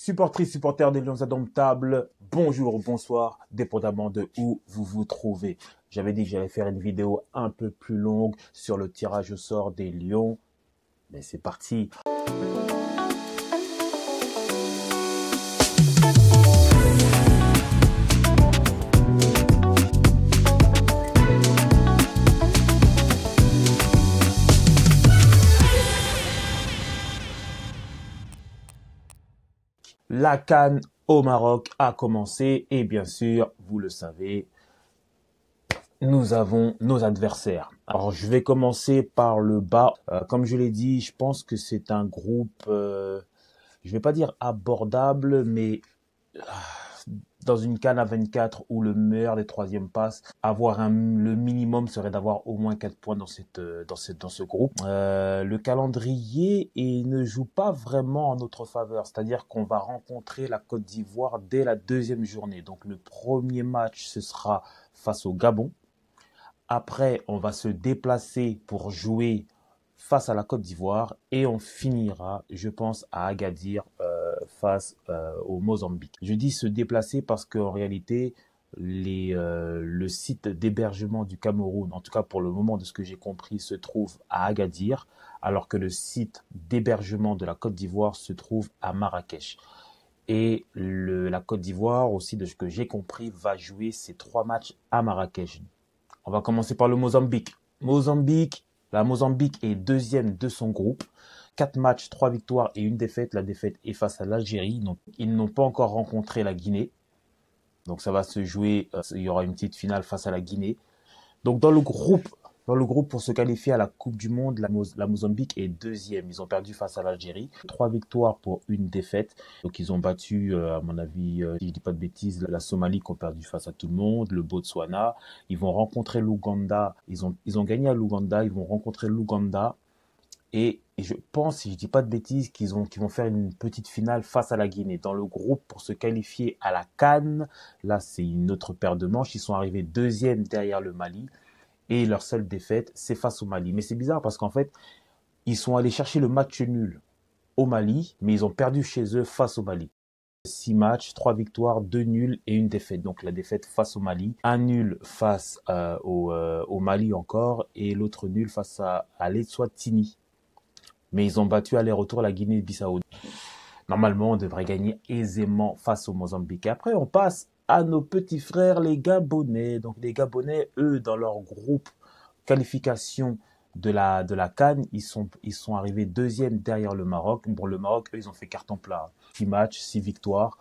Supportrices, supporters des Lions Indomptables, bonjour, bonsoir, dépendamment de où vous vous trouvez. J'avais dit que j'allais faire une vidéo un peu plus longue sur le tirage au sort des Lions, mais c'est parti. La CAN au Maroc a commencé et bien sûr, vous le savez, nous avons nos adversaires. Alors, je vais commencer par le bas. Comme je l'ai dit, je pense que c'est un groupe, je vais pas dire abordable, mais dans une CAN à 24 où le meilleur des troisièmes passes, le minimum serait d'avoir au moins 4 points dans ce groupe. Le calendrier ne joue pas vraiment en notre faveur, c'est-à-dire qu'on va rencontrer la Côte d'Ivoire dès la deuxième journée. Donc le premier match, ce sera face au Gabon. Après, on va se déplacer pour jouer face à la Côte d'Ivoire et on finira, je pense, à Agadir face au Mozambique. Je dis se déplacer parce qu'en réalité, le site d'hébergement du Cameroun, en tout cas pour le moment de ce que j'ai compris, se trouve à Agadir, alors que le site d'hébergement de la Côte d'Ivoire se trouve à Marrakech. Et la Côte d'Ivoire, aussi de ce que j'ai compris, va jouer ses 3 matchs à Marrakech. On va commencer par le Mozambique. La Mozambique est deuxième de son groupe. 4 matchs, 3 victoires et 1 défaite. La défaite est face à l'Algérie. Donc, ils n'ont pas encore rencontré la Guinée. Donc, ça va se jouer. Il y aura une petite finale face à la Guinée. Donc, dans le groupe pour se qualifier à la Coupe du Monde, la Mozambique est deuxième. Ils ont perdu face à l'Algérie. 3 victoires pour 1 défaite. Donc, ils ont battu, à mon avis, si je dis pas de bêtises, la Somalie qui ont perdu face à tout le monde, le Botswana. Ils vont rencontrer l'Ouganda. Ils ont gagné à l'Ouganda. Ils vont rencontrer l'Ouganda. Et je pense, si je dis pas de bêtises, qu'ils vont faire une petite finale face à la Guinée. Dans le groupe pour se qualifier à la CAN, là, c'est une autre paire de manches. Ils sont arrivés deuxième derrière le Mali. Et leur seule défaite, c'est face au Mali. Mais c'est bizarre parce qu'en fait, ils sont allés chercher le match nul au Mali, mais ils ont perdu chez eux face au Mali. 6 matchs, 3 victoires, 2 nuls et 1 défaite. Donc la défaite face au Mali, un nul face au Mali encore, et l'autre nul face à l'Eswatini. Mais ils ont battu aller-retour la Guinée-Bissau. Normalement, on devrait gagner aisément face au Mozambique. Et après, on passe à nos petits frères, les Gabonais. Donc, les Gabonais, eux, dans leur groupe qualification de la CAN, ils sont arrivés deuxième derrière le Maroc. Bon, le Maroc, eux, ils ont fait carton plat. 6 matchs, 6 victoires,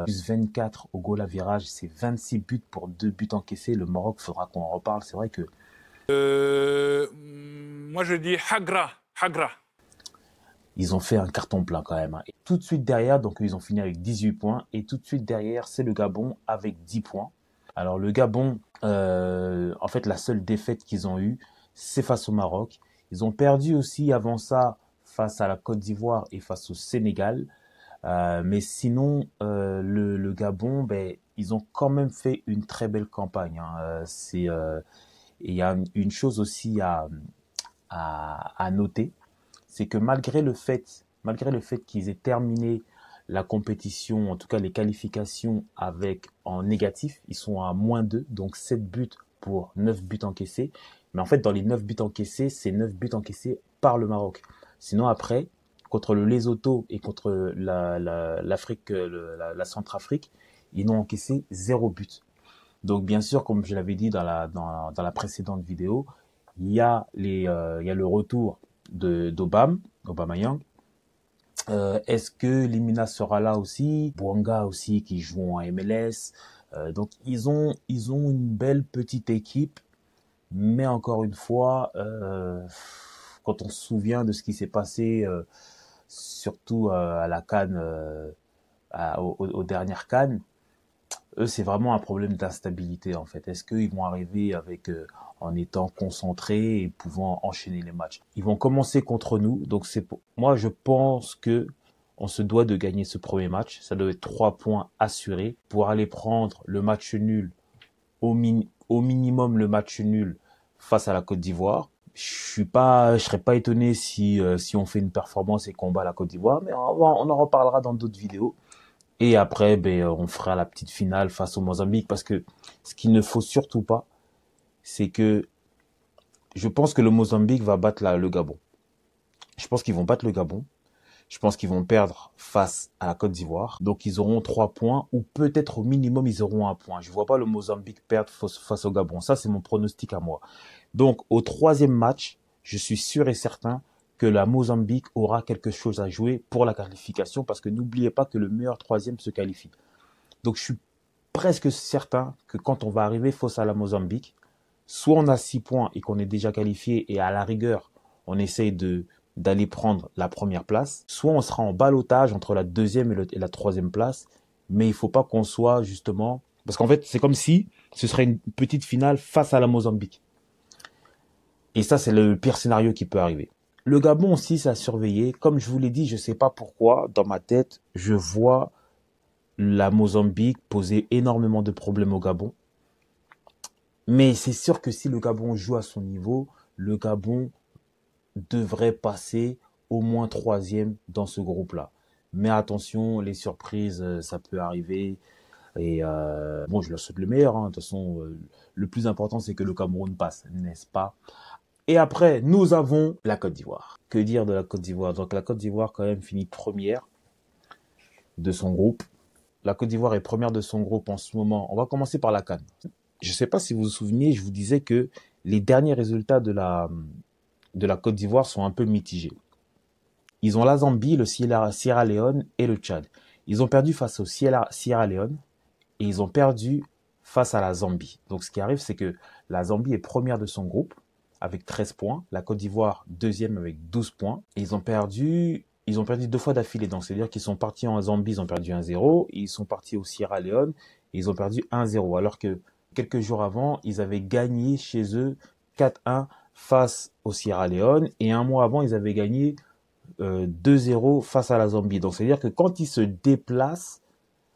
plus 24 au goal à virage. C'est 26 buts pour 2 buts encaissés. Le Maroc, faudra qu'on en reparle. C'est vrai que... moi, je dis Hagra. Ils ont fait un carton plein quand même. Et tout de suite derrière, donc ils ont fini avec 18 points. Et tout de suite derrière, c'est le Gabon avec 10 points. Alors le Gabon, en fait, la seule défaite qu'ils ont eue, c'est face au Maroc. Ils ont perdu aussi avant ça face à la Côte d'Ivoire et face au Sénégal. Mais sinon, le Gabon, ben, ils ont quand même fait une très belle campagne. Il y a une chose aussi à noter. C'est que malgré le fait qu'ils aient terminé la compétition, en tout cas les qualifications en négatif, ils sont à -2, donc 7 buts pour 9 buts encaissés. Mais en fait, dans les 9 buts encaissés, c'est 9 buts encaissés par le Maroc. Sinon, après, contre le Lesotho et contre l'Afrique, la Centrafrique, ils n'ont encaissé 0 but. Donc, bien sûr, comme je l'avais dit dans la précédente vidéo, il y a le retour d'Aubameyang. Est-ce que Limina sera là aussi? Bouanga aussi qui joue en MLS. Donc ils ont une belle petite équipe, mais encore une fois, quand on se souvient de ce qui s'est passé, surtout à la CAN, aux dernières CAN, eux, c'est vraiment un problème d'instabilité en fait. Est-ce qu'ils vont arriver en étant concentrés et pouvant enchaîner les matchs? Ils vont commencer contre nous, donc moi je pense que on se doit de gagner ce premier match. Ça doit être 3 points assurés pour aller prendre le match nul, au minimum le match nul face à la Côte d'Ivoire. Je serais pas étonné si on fait une performance et qu'on bat la Côte d'Ivoire, mais on en reparlera dans d'autres vidéos. Et après, on fera la petite finale face au Mozambique parce que ce qu'il ne faut surtout pas, c'est que je pense que le Mozambique va battre le Gabon. Je pense qu'ils vont battre le Gabon. Je pense qu'ils vont perdre face à la Côte d'Ivoire. Donc, ils auront 3 points ou peut-être au minimum, ils auront 1 point. Je ne vois pas le Mozambique perdre face au Gabon. Ça, c'est mon pronostic à moi. Donc, au 3e match, je suis sûr et certain que la Mozambique aura quelque chose à jouer pour la qualification parce que n'oubliez pas que le meilleur 3e se qualifie. Donc, je suis presque certain que quand on va arriver face à la Mozambique, soit on a 6 points et qu'on est déjà qualifié et à la rigueur, on essaye d'aller prendre la première place, soit on sera en ballottage entre la 2e et la 3e place, mais il faut pas qu'on soit justement... Parce qu'en fait, c'est comme si ce serait une petite finale face à la Mozambique. Et ça, c'est le pire scénario qui peut arriver. Le Gabon aussi, c'est à surveiller. Comme je vous l'ai dit, je ne sais pas pourquoi, dans ma tête, je vois la Mozambique poser énormément de problèmes au Gabon. Mais c'est sûr que si le Gabon joue à son niveau, le Gabon devrait passer au moins 3e dans ce groupe-là. Mais attention, les surprises, ça peut arriver. Et bon, je leur souhaite le meilleur. De toute façon, le plus important, c'est que le Cameroun passe, n'est-ce pas? Et après, nous avons la Côte d'Ivoire. Que dire de la Côte d'Ivoire? Donc la Côte d'Ivoire quand même finit première de son groupe. La Côte d'Ivoire est première de son groupe en ce moment. On va commencer par la CAN. Je ne sais pas si vous vous souvenez, je vous disais que les derniers résultats de la Côte d'Ivoire sont un peu mitigés. Ils ont la Zambie, le Sierra Leone et le Tchad. Ils ont perdu face au Sierra Leone et ils ont perdu face à la Zambie. Donc ce qui arrive, c'est que la Zambie est première de son groupe avec 13 points, la Côte d'Ivoire deuxième avec 12 points. Et ils ont perdu 2 fois d'affilée. Donc c'est-à-dire qu'ils sont partis en Zambie, ils ont perdu 1-0, ils sont partis au Sierra Leone et ils ont perdu 1-0. Alors que quelques jours avant, ils avaient gagné chez eux 4-1 face au Sierra Leone et un mois avant, ils avaient gagné 2-0 face à la Zambie. Donc c'est-à-dire que quand ils se déplacent,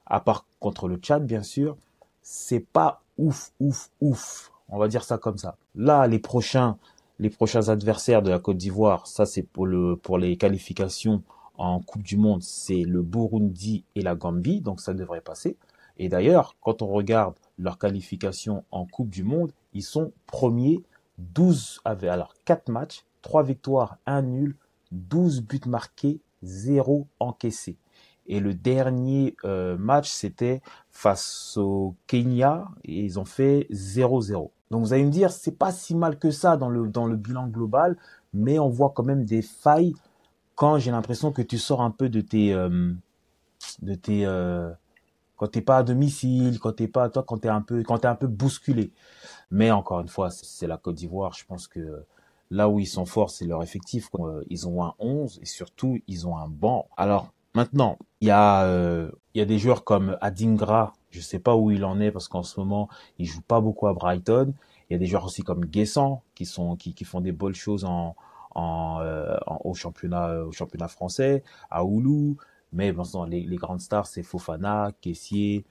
à part contre le Tchad bien sûr, c'est pas ouf. On va dire ça comme ça. Là, les prochains adversaires de la Côte d'Ivoire, ça c'est pour les qualifications en Coupe du Monde, c'est le Burundi et la Gambie, donc ça devrait passer. Et d'ailleurs, quand on regarde leur qualification en Coupe du Monde, ils sont premiers, 4 matchs, 3 victoires, 1 nul, 12 buts marqués, 0 encaissés. Et le dernier match, c'était face au Kenya et ils ont fait 0-0. Donc vous allez me dire, c'est pas si mal que ça dans le bilan global, mais on voit quand même des failles quand j'ai l'impression que tu sors un peu de tes quand t'es pas à domicile, quand t'es un peu bousculé. Mais encore une fois, c'est la Côte d'Ivoire. Je pense que là où ils sont forts, c'est leur effectif. Ils ont un 11 et surtout, ils ont un banc. Alors, maintenant, il y a des joueurs comme Adingra. Je sais pas où il en est parce qu'en ce moment, il joue pas beaucoup à Brighton. Il y a des joueurs aussi comme Guessant qui font des bonnes choses au championnat français, à Oulu. Mais bon, les grandes stars, c'est Fofana, Kessié,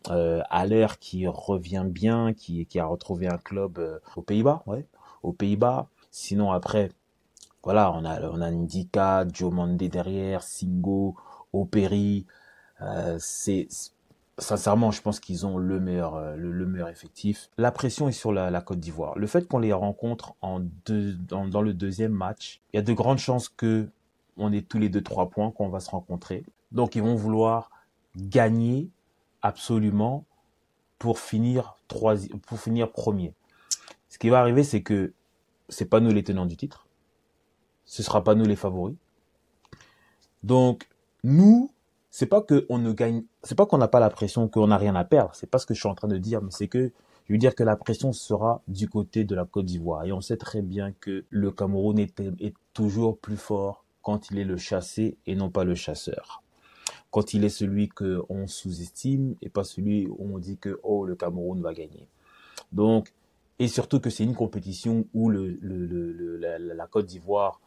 Haller qui revient bien, qui a retrouvé un club aux Pays-Bas, ouais, aux Pays-Bas. Sinon après, voilà, on a Ndika, Joe Mandé derrière, Singo, Operi. C'est sincèrement, je pense qu'ils ont le meilleur, le meilleur effectif. La pression est sur la Côte d'Ivoire. Le fait qu'on les rencontre dans le deuxième match, il y a de grandes chances que on ait tous les 2-3 points qu'on va se rencontrer. Donc ils vont vouloir gagner absolument pour finir premier. Ce qui va arriver, c'est que c'est pas nous les tenants du titre. Ce sera pas nous les favoris. Donc, nous, c'est pas qu'on ne gagne, c'est pas qu'on n'a pas la pression, qu'on n'a rien à perdre. C'est pas ce que je suis en train de dire, mais c'est que je veux dire que la pression sera du côté de la Côte d'Ivoire. Et on sait très bien que le Cameroun est toujours plus fort quand il est le chassé et non pas le chasseur. Quand il est celui qu'on sous-estime et pas celui où on dit que oh, le Cameroun va gagner. Donc, et surtout que c'est une compétition où la Côte d'Ivoire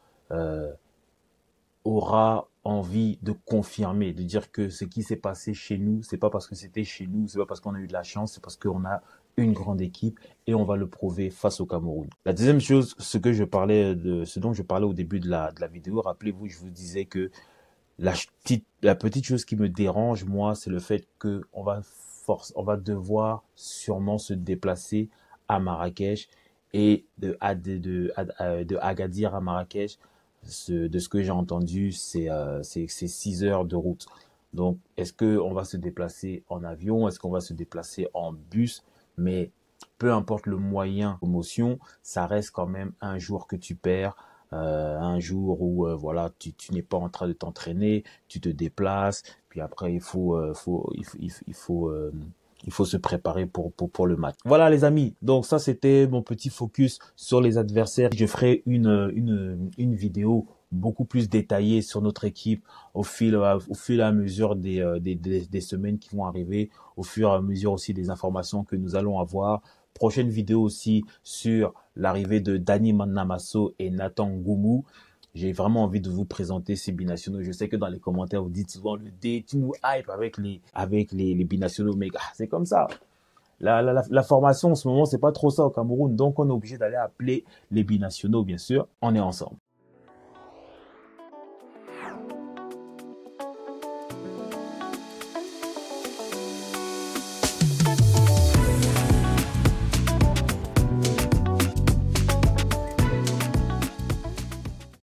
aura envie de confirmer, de dire que ce qui s'est passé chez nous, c'est pas parce que c'était chez nous, c'est pas parce qu'on a eu de la chance, c'est parce qu'on a une grande équipe et on va le prouver face au Cameroun. La deuxième chose, ce dont je parlais au début de la vidéo, rappelez-vous, je vous disais que La petite chose qui me dérange, moi, c'est le fait que on va devoir sûrement se déplacer à Marrakech et de Agadir à Marrakech. De ce que j'ai entendu, c'est 6 heures de route. Donc, est-ce que on va se déplacer en avion? Est-ce qu'on va se déplacer en bus? Mais peu importe le moyen de motion, ça reste quand même un jour que tu perds, un jour où voilà, tu n'es pas en train de t'entraîner, tu te déplaces, puis après il faut se préparer pour le match. Voilà les amis, donc ça c'était mon petit focus sur les adversaires. Je ferai une vidéo beaucoup plus détaillée sur notre équipe au fil et à mesure des semaines qui vont arriver, au fur et à mesure aussi des informations que nous allons avoir. Prochaine vidéo aussi sur l'arrivée de Dani Namasso et Nathan Goumou. J'ai vraiment envie de vous présenter ces binationaux. Je sais que dans les commentaires, vous dites souvent le D, tu nous hype avec les binationaux, mais c'est comme ça. La formation en ce moment, c'est pas trop ça au Cameroun. Donc, on est obligé d'aller appeler les binationaux, bien sûr. On est ensemble.